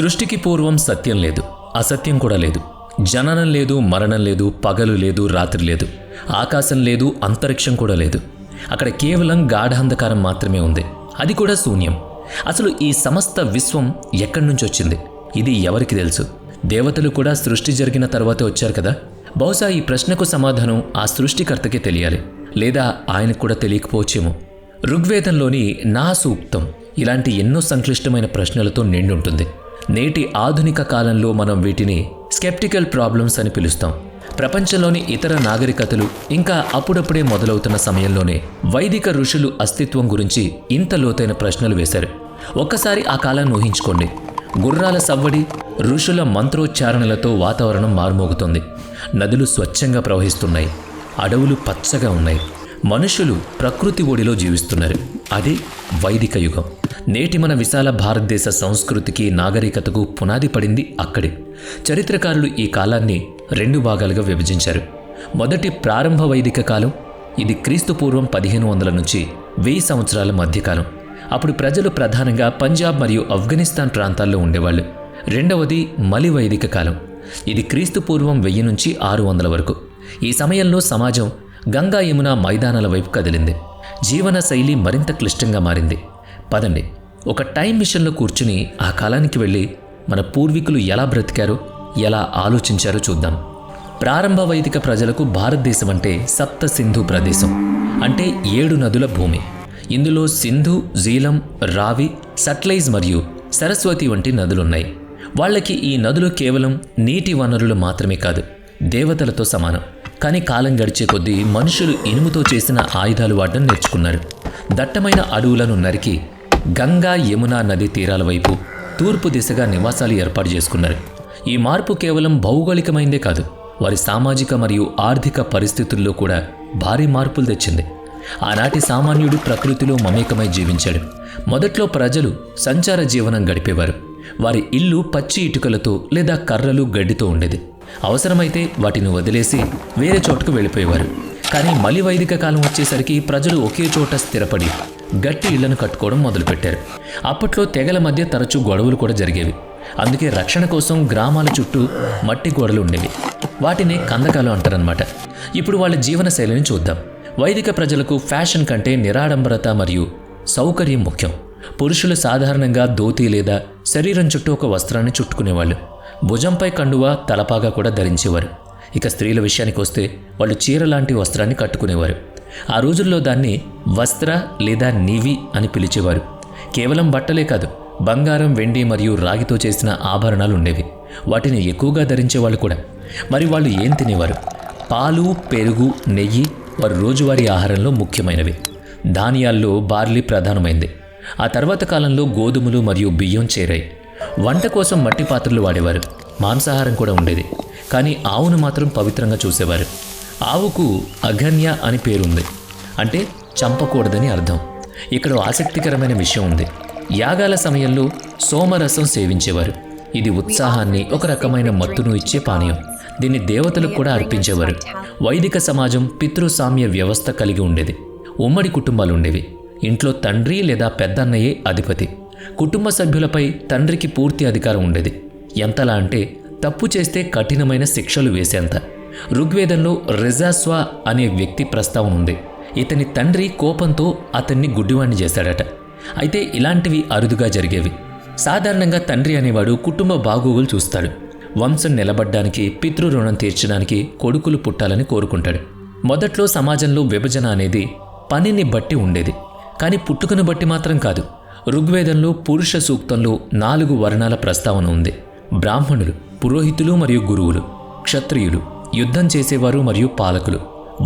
సృష్టికి పూర్వం సత్యం లేదు, అసత్యం కూడా లేదు. జననం లేదు, మరణం లేదు, పగలు లేదు, రాత్రి లేదు, ఆకాశం లేదు, అంతరిక్షం కూడా లేదు. అక్కడ కేవలం గాఢాంధకారం మాత్రమే ఉంది. అది కూడా శూన్యం. అసలు ఈ సమస్త విశ్వం ఎక్కడి నుంచి వచ్చింది? ఇది ఎవరికి తెలుసు? దేవతలు కూడా సృష్టి జరిగిన తర్వాతే వచ్చారు కదా. బహుశా ఈ ప్రశ్నకు సమాధానం ఆ సృష్టికర్తకే తెలియాలి, లేదా ఆయనకు కూడా తెలియకపోవచ్చేమో. ఋగ్వేదంలోని నా సూక్తం ఇలాంటి ఎన్నో సంక్లిష్టమైన ప్రశ్నలతో నిండుంటుంది. నేటి ఆధునిక కాలంలో మనం వీటిని స్కెప్టికల్ ప్రాబ్లమ్స్ అని పిలుస్తాం. ప్రపంచంలోని ఇతర నాగరికతలు ఇంకా అప్పుడప్పుడే మొదలవుతున్న సమయంలోనే వైదిక ఋషులు అస్తిత్వం గురించి ఇంత లోతైన ప్రశ్నలు వేశారు. ఒక్కసారి ఆ కాలాన్ని ఊహించుకోండి. గుర్రాల సవ్వడి, ఋషుల మంత్రోచ్చారణలతో వాతావరణం మారుమోగుతుంది. నదులు స్వచ్ఛంగా ప్రవహిస్తున్నాయి, అడవులు పచ్చగా ఉన్నాయి, మనుషులు ప్రకృతి ఒడిలో జీవిస్తున్నారు. అదే వైదిక యుగం. నేటి మన విశాల భారతదేశ సంస్కృతికి, నాగరికతకు పునాది పడింది అక్కడే. చరిత్రకారులు ఈ కాలాన్ని 2 భాగాలుగా విభజించారు. మొదటి ప్రారంభ వైదిక కాలం, ఇది క్రీస్తుపూర్వం 1500 నుంచి 1000 సంవత్సరాల మధ్యకాలం. అప్పుడు ప్రజలు ప్రధానంగా పంజాబ్ మరియు ఆఫ్ఘనిస్తాన్ ప్రాంతాల్లో ఉండేవాళ్ళు. రెండవది మలి వైదిక కాలం, ఇది క్రీస్తుపూర్వం 1000 నుంచి 600 వరకు. ఈ సమయంలో సమాజం గంగా యమున మైదానాల వైపు కదిలింది. జీవన శైలి మరింత క్లిష్టంగా మారింది. పదండి, ఒక టైం మిషన్లో కూర్చుని ఆ కాలానికి వెళ్ళి మన పూర్వీకులు ఎలా బ్రతికారో, ఎలా ఆలోచించారో చూద్దాం. ప్రారంభ వైదిక ప్రజలకు భారతదేశం అంటే సప్త సింధు ప్రదేశం, అంటే 7 నదుల భూమి. ఇందులో సింధు, జీలం, రావి, సట్లైజ్ మరియు సరస్వతి వంటి నదులున్నాయి. వాళ్ళకి ఈ నదులు కేవలం నీటి వనరులు మాత్రమే కాదు, దేవతలతో సమానం. కానీ కాలం గడిచే కొద్దీ మనుషులు ఇనుముతో చేసిన ఆయుధాలు వాడడం నేర్చుకున్నారు. దట్టమైన అడవులను నరికి గంగా యమున నది తీరాల వైపు తూర్పు దిశగా నివాసాలు ఏర్పాటు చేసుకున్నారు. ఈ మార్పు కేవలం భౌగోళికమైందే కాదు, వారి సామాజిక మరియు ఆర్థిక పరిస్థితుల్లో కూడా భారీ మార్పులు తెచ్చింది. ఆనాటి సామాన్యుడు ప్రకృతిలో మమేకమై జీవించాడు. మొదట్లో ప్రజలు సంచార జీవనం గడిపేవారు. వారి ఇల్లు పచ్చి ఇటుకలతో లేదా కర్రలు, గడ్డితో ఉండేది. అవసరమైతే వాటిని వదిలేసి వేరే చోటుకు వెళ్ళిపోయేవారు. కానీ మలి వైదిక కాలం వచ్చేసరికి ప్రజలు ఒకే చోట స్థిరపడి గట్టి ఇళ్లను కట్టుకోవడం మొదలుపెట్టారు. అప్పట్లో తెగల మధ్య తరచూ గొడవలు కూడా జరిగేవి. అందుకే రక్షణ కోసం గ్రామాల చుట్టూ మట్టి గోడలు ఉండేవి. వాటిని కందకాలు అంటారనమాట. ఇప్పుడు వాళ్ళ జీవన శైలిని చూద్దాం. వైదిక ప్రజలకు ఫ్యాషన్ కంటే నిరాడంబరత మరియు సౌకర్యం ముఖ్యం. పురుషులు సాధారణంగా ధోతి లేదా శరీరం చుట్టూ ఒక వస్త్రాన్ని చుట్టుకునేవాళ్ళు. భుజంపై కండువా, తలపాగా కూడా ధరించేవారు. ఇక స్త్రీల విషయానికి వస్తే వాళ్ళు చీర లాంటి వస్త్రాన్ని కట్టుకునేవారు. ఆ రోజుల్లో దాన్ని వస్త్ర లేదా నీవి అని పిలిచేవారు. కేవలం బట్టలే కాదు, బంగారం, వెండి మరియు రాగితో చేసిన ఆభరణాలు ఉండేవి. వాటిని ఎక్కువగా ధరించేవాళ్ళు కూడా. మరి వాళ్ళు ఏం తినేవారు? పాలు, పెరుగు, నెయ్యి వారి రోజువారీ ఆహారంలో ముఖ్యమైనవి. ధాన్యాల్లో బార్లీ ప్రధానమైంది. ఆ తర్వాత కాలంలో గోధుమలు మరియు బియ్యం చేరాయి. వంట కోసం మట్టి పాత్రలు వాడేవారు. మాంసాహారం కూడా ఉండేది. కానీ ఆవును మాత్రం పవిత్రంగా చూసేవారు. ఆవుకు అఘన్య అని పేరుంది, అంటే చంపకూడదని అర్థం. ఇక్కడ ఆసక్తికరమైన విషయం ఉంది. యాగాల సమయంలో సోమరసం సేవించేవారు. ఇది ఉత్సాహాన్ని, ఒక రకమైన మత్తును ఇచ్చే పానీయం. దీన్ని దేవతలకు కూడా అర్పించేవారు. వైదిక సమాజం పితృసామ్య వ్యవస్థ కలిగి ఉండేది. ఉమ్మడి కుటుంబాలు ఉండేవి. ఇంట్లో తండ్రి లేదా పెద్దన్నయ్యే అధిపతి. కుటుంబ సభ్యులపై తండ్రికి పూర్తి అధికారం ఉండేది. ఎంతలా అంటే తప్పు చేస్తే కఠినమైన శిక్షలు వేసేంత. ఋగ్వేదంలో రిజాస్వా అనే వ్యక్తి ప్రస్తావన ఉంది. ఇతని తండ్రి కోపంతో అతన్ని గుడ్డివాణ్ణి చేశాడట. అయితే ఇలాంటివి అరుదుగా జరిగేవి. సాధారణంగా తండ్రి అనేవాడు కుటుంబ బాగోగులు చూస్తాడు. వంశం నిలబడ్డానికి, పితృ రుణం తీర్చడానికి కొడుకులు పుట్టాలని కోరుకుంటాడు. మొదట్లో సమాజంలో విభజన అనేది పనిని బట్టి ఉండేది, కానీ పుట్టుకను బట్టి మాత్రం కాదు. ఋగ్వేదంలో పురుష సూక్తంలో 4 వర్ణాల ప్రస్తావన ఉంది. బ్రాహ్మణులు, పురోహితులు మరియు గురువులు, క్షత్రియులు, యుద్ధం చేసేవారు మరియు పాలకులు,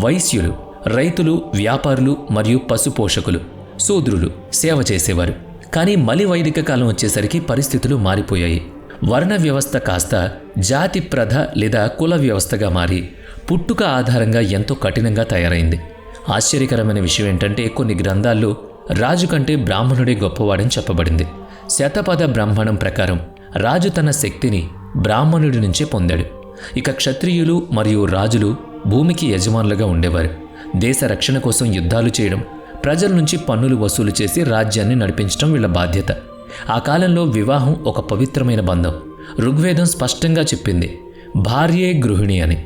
వైశ్యులు, రైతులు, వ్యాపారులు మరియు పశుపోషకులు, శూద్రులు, సేవ చేసేవారు. కానీ మలి వైదిక కాలం వచ్చేసరికి పరిస్థితులు మారిపోయాయి. వర్ణ వ్యవస్థ కాస్త జాతి ప్రథ లేదా కుల వ్యవస్థగా మారి పుట్టుక ఆధారంగా ఎంతో కఠినంగా తయారైంది. ఆశ్చర్యకరమైన విషయం ఏంటంటే కొన్ని గ్రంథాల్లో రాజు కంటే బ్రాహ్మణుడే గొప్పవాడని చెప్పబడింది. శతపథ బ్రాహ్మణం ప్రకారం రాజు తన శక్తిని బ్రాహ్మణుడి నుంచే పొందాడు. ఇక క్షత్రియులు మరియు రాజులు భూమికి యజమానులుగా ఉండేవారు. దేశ రక్షణ కోసం యుద్ధాలు చేయడం, ప్రజల నుంచి పన్నులు వసూలు చేసి రాజ్యాన్ని నడిపించడం వీళ్ళ బాధ్యత. ఆ కాలంలో వివాహం ఒక పవిత్రమైన బంధం. ఋగ్వేదం స్పష్టంగా చెప్పింది, భార్యే గృహిణి అని.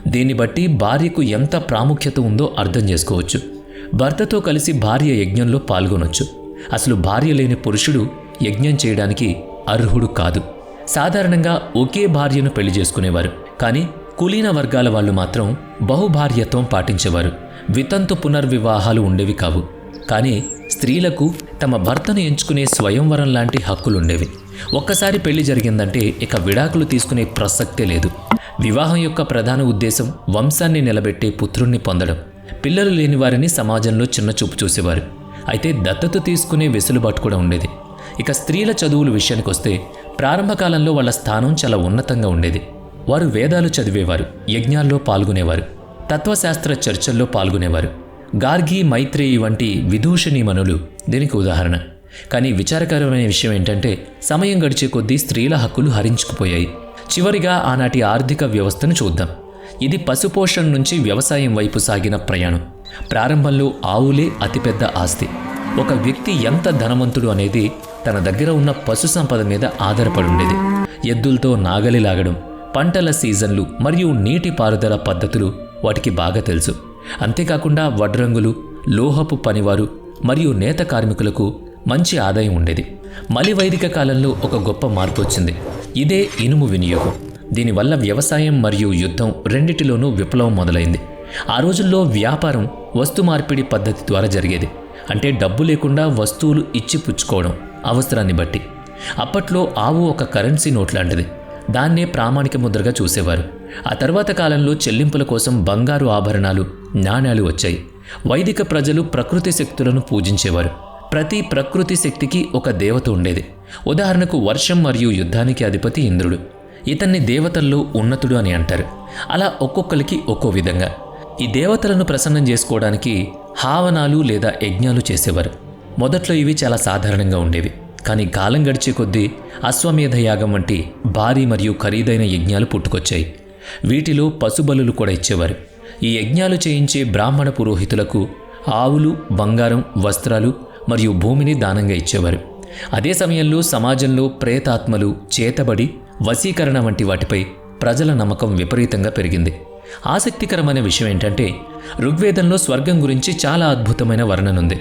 దీన్ని బట్టి భార్యకు ఎంత ప్రాముఖ్యత ఉందో అర్థం చేసుకోవచ్చు. భర్తతో కలిసి భార్య యజ్ఞంలో పాల్గొనొచ్చు. అసలు భార్య లేని పురుషుడు యజ్ఞం చేయడానికి అర్హుడు కాదు. సాధారణంగా ఒకే భార్యను పెళ్లి చేసుకునేవారు. కానీ కులీన వర్గాల వాళ్ళు మాత్రం బహుభార్యత్వం పాటించేవారు. వితంతు పునర్వివాహాలు ఉండేవి కావు. కానీ స్త్రీలకు తమ భర్తను ఎంచుకునే స్వయంవరం లాంటి హక్కులుండేవి. ఒక్కసారి పెళ్లి జరిగిందంటే ఇక విడాకులు తీసుకునే ప్రసక్తే లేదు. వివాహం యొక్క ప్రధాన ఉద్దేశం వంశాన్ని నిలబెట్టే పుత్రుణ్ణి పొందడం. పిల్లలు లేని వారిని సమాజంలో చిన్నచూపు చూసేవారు. అయితే దత్తత తీసుకునే వెసులుబాటు కూడా ఉండేది. ఇక స్త్రీల చదువుల విషయానికి వస్తే ప్రారంభ కాలంలో వాళ్ళ స్థానం చాలా ఉన్నతంగా ఉండేది. వారు వేదాలు చదివేవారు, యజ్ఞాల్లో పాల్గొనేవారు, తత్వశాస్త్ర చర్చల్లో పాల్గొనేవారు. గార్గి, మైత్రేయి వంటి విదూషణీమణులు దీనికి ఉదాహరణ. కానీ విచారకరమైన విషయం ఏంటంటే సమయం గడిచే కొద్దీ స్త్రీల హక్కులు హరించుకుపోయాయి. చివరిగా ఆనాటి ఆర్థిక వ్యవస్థను చూద్దాం. ఇది పశుపోషణ నుంచి వ్యవసాయం వైపు సాగిన ప్రయాణం. ప్రారంభంలో ఆవులే అతిపెద్ద ఆస్తి. ఒక వ్యక్తి ఎంత ధనవంతుడు అనేది తన దగ్గర ఉన్న పశు సంపద మీద ఆధారపడి ఉండేది. ఎద్దులతో నాగలి లాగడం, పంటల సీజన్లు మరియు నీటి పారుదల పద్ధతులు వాటికి బాగా తెలుసు. అంతేకాకుండా వడ్రంగులు, లోహపు పనివారు మరియు నేత కార్మికులకు మంచి ఆదాయం ఉండేది. మలి వైదిక కాలంలో ఒక గొప్ప మార్పు వచ్చింది. ఇదే ఇనుము వినియోగం. దీనివల్ల వ్యవసాయం మరియు యుద్ధం రెండిటిలోనూ విప్లవం మొదలైంది. ఆ రోజుల్లో వ్యాపారం వస్తు మార్పిడి పద్ధతి ద్వారా జరిగేది. అంటే డబ్బు లేకుండా వస్తువులు ఇచ్చి పుచ్చుకోవడం అవసరాన్ని బట్టి. అప్పట్లో ఆవు ఒక కరెన్సీ నోట్ లాంటిది. దాన్నే ప్రామాణిక ముద్రగా చూసేవారు. ఆ తర్వాత కాలంలో చెల్లింపుల కోసం బంగారు ఆభరణాలు, నాణ్యాలు వచ్చాయి. వైదిక ప్రజలు ప్రకృతి శక్తులను పూజించేవారు. ప్రతి ప్రకృతి శక్తికి ఒక దేవత ఉండేది. ఉదాహరణకు వర్షం మరియు యుద్ధానికి అధిపతి ఇంద్రుడు. ఇతన్ని దేవతల్లో ఉన్నతుడు అని అంటారు. అలా ఒక్కొక్కరికి ఒక్కో విధంగా. ఈ దేవతలను ప్రసన్నం చేసుకోవడానికి హావనాలు లేదా యజ్ఞాలు చేసేవారు. మొదట్లో ఇవి చాలా సాధారణంగా ఉండేవి. కానీ కాలం గడిచే కొద్దీ అశ్వమేధ యాగం వంటి భారీ మరియు ఖరీదైన యజ్ఞాలు పుట్టుకొచ్చాయి. వీటిలో పశుబలులు కూడా ఇచ్చేవారు. ఈ యజ్ఞాలు చేయించే బ్రాహ్మణ పురోహితులకు ఆవులు, బంగారం, వస్త్రాలు మరియు భూమిని దానంగా ఇచ్చేవారు. అదే సమయంలో సమాజంలో ప్రేతాత్మలు, చేతబడి, వశీకరణ వంటి వాటిపై ప్రజల నమ్మకం విపరీతంగా పెరిగింది. ఆసక్తికరమైన విషయం ఏంటంటే ఋగ్వేదంలో స్వర్గం గురించి చాలా అద్భుతమైన వర్ణనుంది.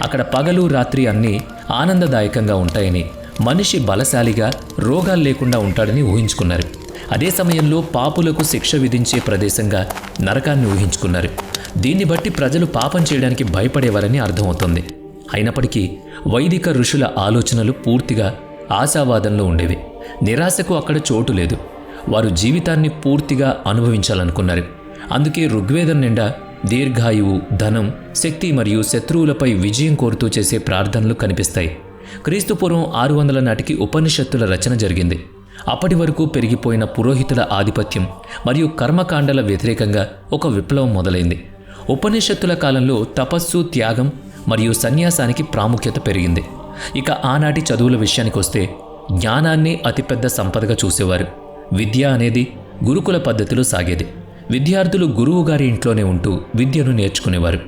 అక్కడ పగలు, రాత్రి అన్నీ ఆనందదాయకంగా ఉంటాయని, మనిషి బలశాలిగా, రోగాలు లేకుండా ఉంటాడని ఊహించుకున్నారు. అదే సమయంలో పాపులకు శిక్ష విధించే ప్రదేశంగా నరకాన్ని ఊహించుకున్నారు. దీన్ని బట్టి ప్రజలు పాపం చేయడానికి భయపడేవారని అర్థమవుతుంది. అయినప్పటికీ వైదిక ఋషుల ఆలోచనలు పూర్తిగా ఆశావాదంలో ఉండేవి. నిరాశకు అక్కడ చోటు లేదు. వారు జీవితాన్ని పూర్తిగా అనుభవించాలనుకున్నారు. అందుకే ఋగ్వేదం నిండా దీర్ఘాయువు, ధనం, శక్తి మరియు శత్రువులపై విజయం కోరుతూ చేసే ప్రార్థనలు కనిపిస్తాయి. క్రీస్తుపూర్వం 600 నాటికి ఉపనిషత్తుల రచన జరిగింది. అప్పటి వరకు పెరిగిపోయిన పురోహితుల ఆధిపత్యం మరియు కర్మకాండల వ్యతిరేకంగా ఒక విప్లవం మొదలైంది. ఉపనిషత్తుల కాలంలో తపస్సు, త్యాగం మరియు సన్యాసానికి ప్రాముఖ్యత పెరిగింది. ఇక ఆనాటి చదువుల విషయానికి వస్తే జ్ఞానాన్ని అతిపెద్ద సంపదగా చూసేవారు. విద్య అనేది గురుకుల పద్ధతిలో సాగేది. విద్యార్థులు గురువు గారి ఇంట్లోనే ఉంటూ విద్యను నేర్చుకునేవారు.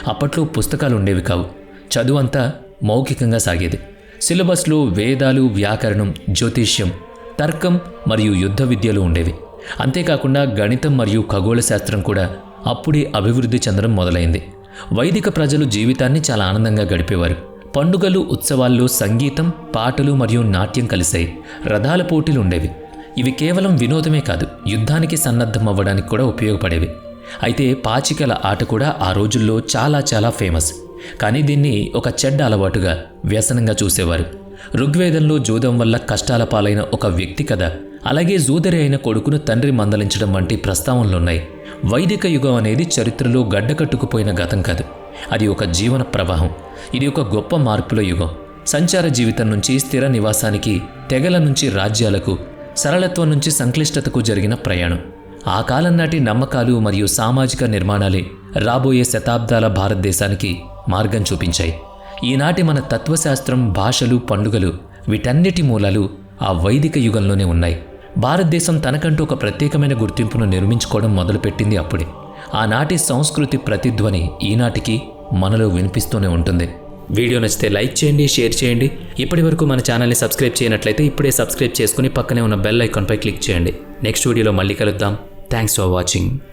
అప్పట్లో పుస్తకాలు ఉండేవి కావు. చదువంతా మౌఖికంగా సాగేది. సిలబస్లో వేదాలు, వ్యాకరణం, జ్యోతిష్యం, తర్కం మరియు యుద్ధ విద్యలు ఉండేవి. అంతేకాకుండా గణితం మరియు ఖగోళ శాస్త్రం కూడా అప్పుడే అభివృద్ధి చెందడం మొదలైంది. వైదిక ప్రజలు జీవితాన్ని చాలా ఆనందంగా గడిపేవారు. పండుగలు, ఉత్సవాల్లో సంగీతం, పాటలు మరియు నాట్యం కలిశాయి. రథాల పోటీలు ఉండేవి. ఇవి కేవలం వినోదమే కాదు, యుద్ధానికి సన్నద్ధం అవ్వడానికి కూడా ఉపయోగపడేవి. అయితే పాచికల ఆట కూడా ఆ రోజుల్లో చాలా ఫేమస్. కానీ దీన్ని ఒక చెడ్డ అలవాటుగా, వ్యసనంగా చూసేవారు. ఋగ్వేదంలో జూదం వల్ల కష్టాల పాలైన ఒక వ్యక్తి కథ, అలాగే జూదరి అయిన కొడుకును తండ్రి మందలించడం వంటి ప్రస్తావనలున్నాయి. వైదిక యుగం అనేది చరిత్రలో గడ్డకట్టుకుపోయిన గతం కాదు, అది ఒక జీవన ప్రవాహం. ఇది ఒక గొప్ప మార్పుల యుగం. సంచార జీవితం నుంచి స్థిర నివాసానికి, తెగల నుంచి రాజ్యాలకు, సరళత్వం నుంచి సంక్లిష్టతకు జరిగిన ప్రయాణం. ఆ కాలం నాటి నమ్మకాలు మరియు సామాజిక నిర్మాణాలే రాబోయే శతాబ్దాల భారతదేశానికి మార్గం చూపించాయి. ఈనాటి మన తత్వశాస్త్రం, భాషలు, పండుగలు, వీటన్నిటి మూలాలు ఆ వైదిక యుగంలోనే ఉన్నాయి. భారతదేశం తనకంటూ ఒక ప్రత్యేకమైన గుర్తింపును నిర్మించుకోవడం మొదలుపెట్టింది అప్పుడే. ఆనాటి సంస్కృతి ప్రతిధ్వని ఈనాటికి మనలో వినిపిస్తూనే ఉంటుంది. వీడియో నచ్చితే లైక్ చేయండి, షేర్ చేయండి. ఇప్పటి వరకు మన ఛానల్ని సబ్స్క్రైబ్ చేయనట్లయితే ఇప్పుడే సబ్స్క్రైబ్ చేసుకుని పక్కనే ఉన్న బెల్ ఐకాన్పై క్లిక్ చేయండి. నెక్స్ట్ వీడియోలో మళ్ళీ కలుద్దాం. Thanks for watching.